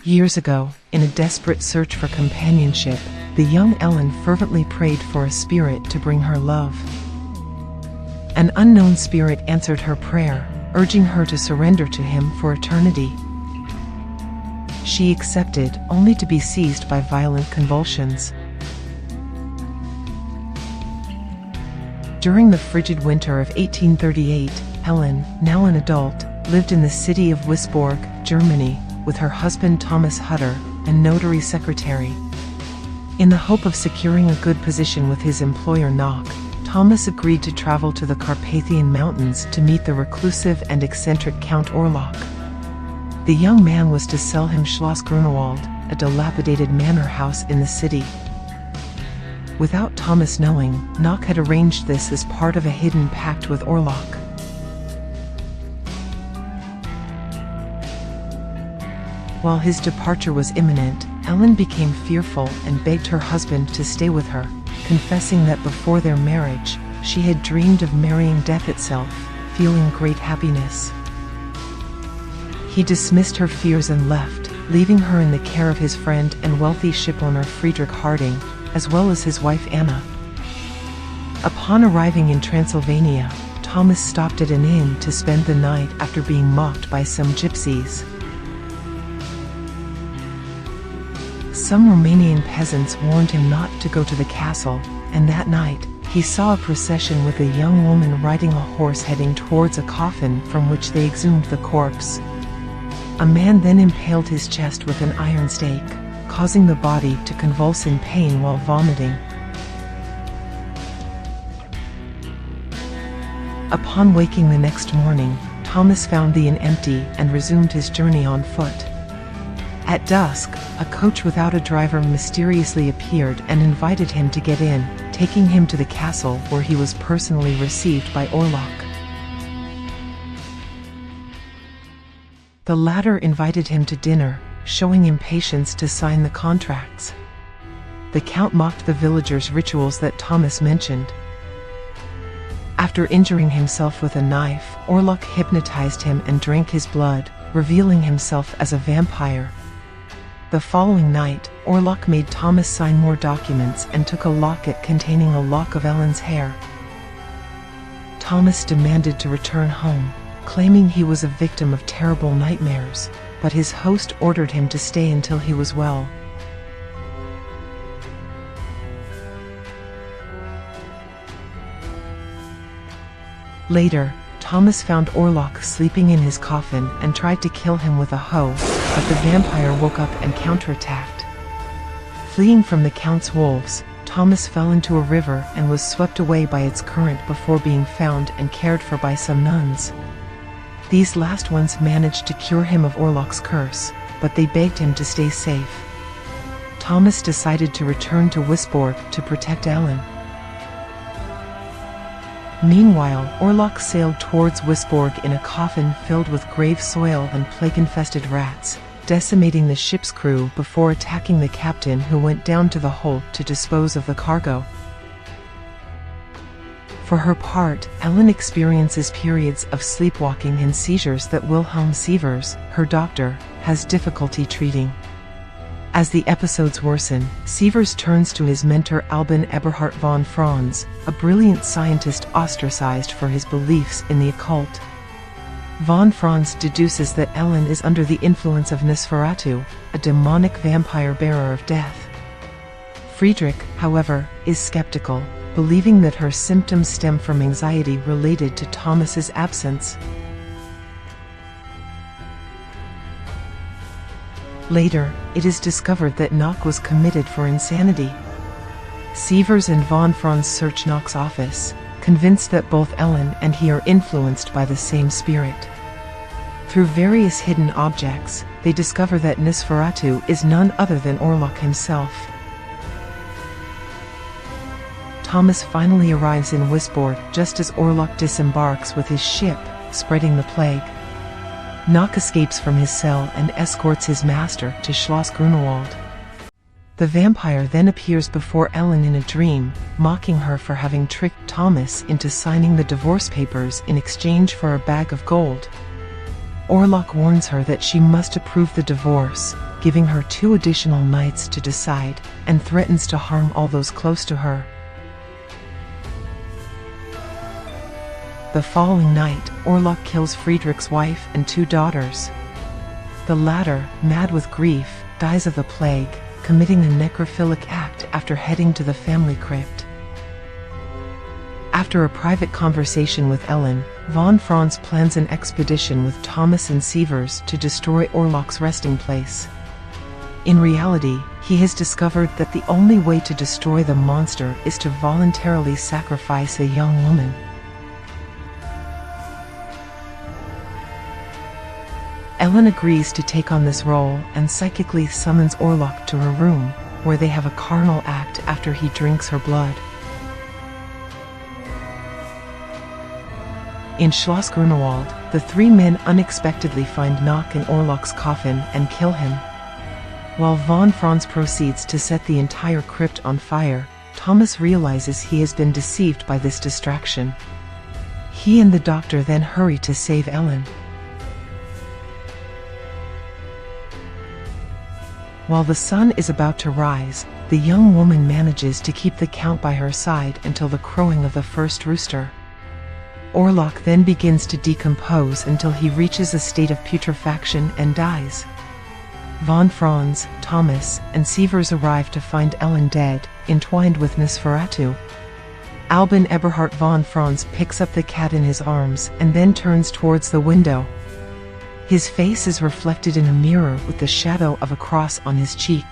Years ago, in a desperate search for companionship, the young Ellen fervently prayed for a spirit to bring her love. An unknown spirit answered her prayer, urging her to surrender to him for eternity. She accepted, only to be seized by violent convulsions. During the frigid winter of 1838, Ellen, now an adult, lived in the city of Wisborg, Germany, with her husband Thomas Hutter, a notary secretary. In the hope of securing a good position with his employer Knock, Thomas agreed to travel to the Carpathian Mountains to meet the reclusive and eccentric Count Orlok. The young man was to sell him Schloss Grunewald, a dilapidated manor house in the city. Without Thomas knowing, Knock had arranged this as part of a hidden pact with Orlok. While his departure was imminent, Ellen became fearful and begged her husband to stay with her, confessing that before their marriage, she had dreamed of marrying death itself, feeling great happiness. He dismissed her fears and left, leaving her in the care of his friend and wealthy shipowner Friedrich Harding, as well as his wife Anna. Upon arriving in Transylvania, Thomas stopped at an inn to spend the night after being mocked by some gypsies. Some Romanian peasants warned him not to go to the castle, and that night, he saw a procession with a young woman riding a horse heading towards a coffin from which they exhumed the corpse. A man then impaled his chest with an iron stake, causing the body to convulse in pain while vomiting. Upon waking the next morning, Thomas found the inn empty and resumed his journey on foot. At dusk, a coach without a driver mysteriously appeared and invited him to get in, taking him to the castle where he was personally received by Orlok. The latter invited him to dinner, showing impatience to sign the contracts. The Count mocked the villagers' rituals that Thomas mentioned. After injuring himself with a knife, Orlok hypnotized him and drank his blood, revealing himself as a vampire. The following night, Orlok made Thomas sign more documents and took a locket containing a lock of Ellen's hair. Thomas demanded to return home, claiming he was a victim of terrible nightmares, but his host ordered him to stay until he was well. Later, Thomas found Orlok sleeping in his coffin and tried to kill him with a hoe, but the vampire woke up and counterattacked. Fleeing from the Count's wolves, Thomas fell into a river and was swept away by its current before being found and cared for by some nuns. These last ones managed to cure him of Orlok's curse, but they begged him to stay safe. Thomas decided to return to Wisborg to protect Ellen. Meanwhile, Orlok sailed towards Wisborg in a coffin filled with grave soil and plague-infested rats, decimating the ship's crew before attacking the captain, who went down to the Hoult to dispose of the cargo. For her part, Ellen experiences periods of sleepwalking and seizures that Wilhelm Sievers, her doctor, has difficulty treating. As the episodes worsen, Sievers turns to his mentor Albin Eberhard von Franz, a brilliant scientist ostracized for his beliefs in the occult. Von Franz deduces that Ellen is under the influence of Nosferatu, a demonic vampire bearer of death. Friedrich, however, is skeptical, believing that her symptoms stem from anxiety related to Thomas's absence. Later, it is discovered that Knock was committed for insanity. Sievers and von Franz search Knock's office, convinced that both Ellen and he are influenced by the same spirit. Through various hidden objects, they discover that Nosferatu is none other than Orlok himself. Thomas finally arrives in Wisborg just as Orlok disembarks with his ship, spreading the plague. Knock escapes from his cell and escorts his master to Schloss Grunewald. The vampire then appears before Ellen in a dream, mocking her for having tricked Thomas into signing the divorce papers in exchange for a bag of gold. Orlok warns her that she must approve the divorce, giving her 2 additional nights to decide, and threatens to harm all those close to her. The following night, Orlok kills Friedrich's wife and 2 daughters. The latter, mad with grief, dies of the plague, committing a necrophilic act after heading to the family crypt. After a private conversation with Ellen, von Franz plans an expedition with Thomas and Sievers to destroy Orlok's resting place. In reality, he has discovered that the only way to destroy the monster is to voluntarily sacrifice a young woman. Ellen agrees to take on this role and psychically summons Orlok to her room, where they have a carnal act after he drinks her blood. In Schloss Grunewald, the 3 men unexpectedly find Knock in Orlok's coffin and kill him. While von Franz proceeds to set the entire crypt on fire, Thomas realizes he has been deceived by this distraction. He and the doctor then hurry to save Ellen. While the sun is about to rise, the young woman manages to keep the count by her side until the crowing of the first rooster. Orlok then begins to decompose until he reaches a state of putrefaction and dies. Von Franz, Thomas, and Sievers arrive to find Ellen dead, entwined with Nosferatu. Albin Eberhard von Franz picks up the cat in his arms and then turns towards the window. His face is reflected in a mirror with the shadow of a cross on his cheek.